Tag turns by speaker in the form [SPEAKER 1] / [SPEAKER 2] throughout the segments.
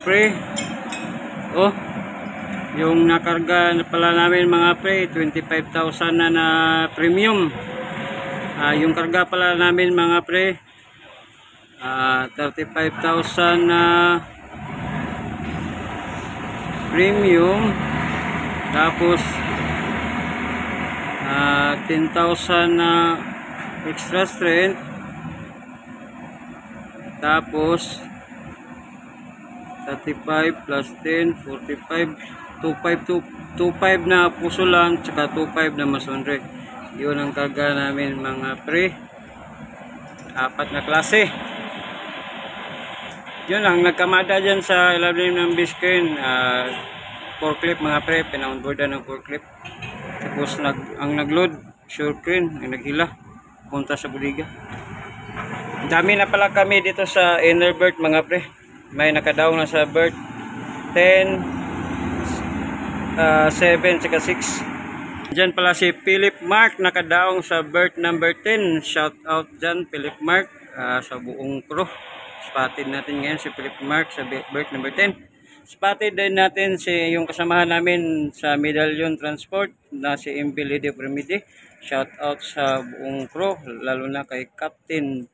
[SPEAKER 1] Pre, oh, yung nakarga na pala namin mga pre, 25,000 na premium. Yung karga pala namin mga pre, 35,000 na premium. Tapos 10,000 na extra strength. Tapos 35 plus 10, 45, 25 na puso lang, tsaka 25 na masonre. Yun ang karga namin mga pre. 4 na klase. Yun lang, nagkamada dyan sa ilalim ng biscreen. Forklift mga pre, pina-onboardan ng forklift. Tapos ang nagload, sure crane, ang naghila, punta sa buliga. Dami na pala kami dito sa inner berth mga pre. May nakadaong na sa berth 10, 7, saka 6. Diyan pala si Philip Mark nakadaong sa berth number 10. Shout out dyan Philip Mark, sa buong crew. Spotted natin ngayon si Philip Mark sa berth number 10. Spotted din natin yung kasamahan namin sa Medallion Transport na si MB Lady Premide. Shout out sa buong crew, lalo na kay Captain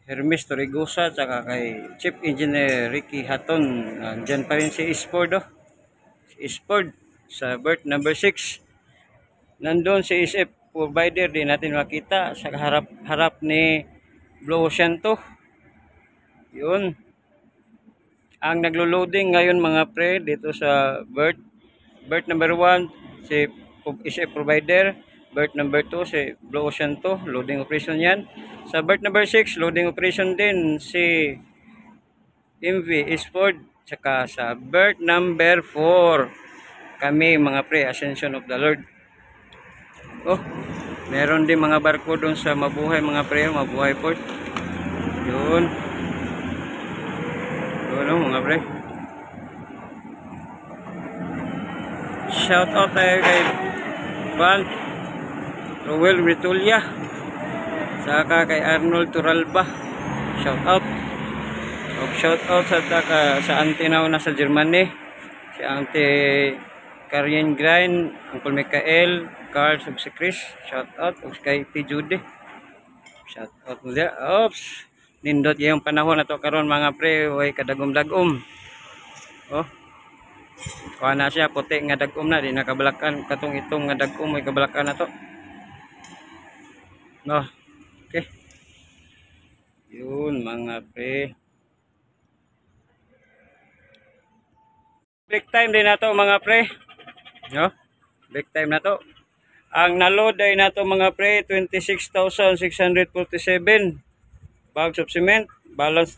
[SPEAKER 1] Hermes Torregosa, tsaka kay Chief Engineer Ricky Haton. Diyan pa rin si Ispord, si Ispord sa berth number 6. Nandun si SF provider, din natin makita sa harap ni Blue Ocean to. Yun ang naglo-loading ngayon mga pre dito sa berth number 1 si SF provider, berth number 2 si Blue Ocean to, loading operation yan. Sa berth number 6 loading operation din si MV Ispord. Tsaka sa berth number 4 kami mga pre, Ascension of the Lord. Oh, meron din mga barko doon sa Mabuhay mga pre, Mabuhay Port. Yun mga pre. Shout out tayo kay Van Roel Britulia, saka kay Arnold Turalba. Shout out. Shout out sa auntie na sa Germany, si auntie Karien Grind, Uncle Mikael, Carl Subsecris. Shout out kay T. Judy. Shout out mo dia. Oops, nindot yung panahon na to karon mga pre, way kadagom-dagom. Oh, kuha na siya, puti nga dagom na, di nakabalakan katong itong nga dagom, may kabalakan na to. No, okay. Yun mga pre. Break time din na to mga pre. No? Break time na to. Ang naload ay na to mga pre, 26,647 bags of cement. Balance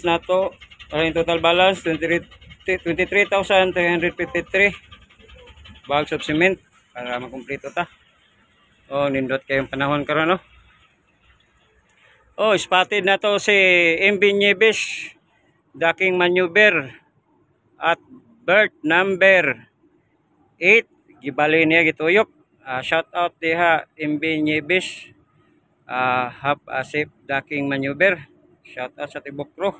[SPEAKER 1] na to. Ang total balance 23,353 bags of cement para makumpleto ta. Oh, nindot kayong panahon karon no. Oh, spotted na to si MB Nieves docking maneuver at berth number 8. Gibali niya gituyok. Shout out diha MB Nieves, half safe docking maneuver. Shout out sa tibok crew.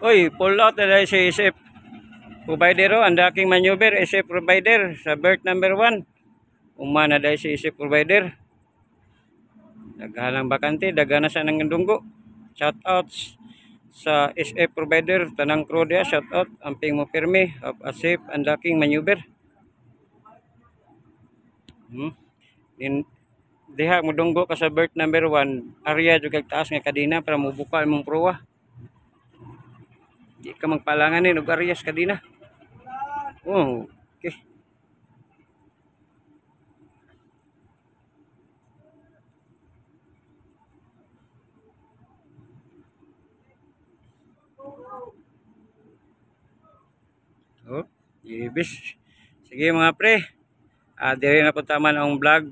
[SPEAKER 1] Oy, pull out na si SF provider, ang docking maneuver SF provider sa berth number 1. Umana dahil si SF provider. Daghanang bakante, dagana sa nang dunggo. Shout out sa SF provider, tanang crew dia. Shout out amping mo pirmi of a safe and docking maneuver. Diha mo dunggo ka sa berth number 1, area jud taas nga kadina para mubuka imong proa. Di ka magpalanganin og areas kadina. Oh, okay. Oh, ibis. Sige mga pre. Diri na po tama ang vlog.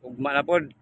[SPEAKER 1] Ugma na pod.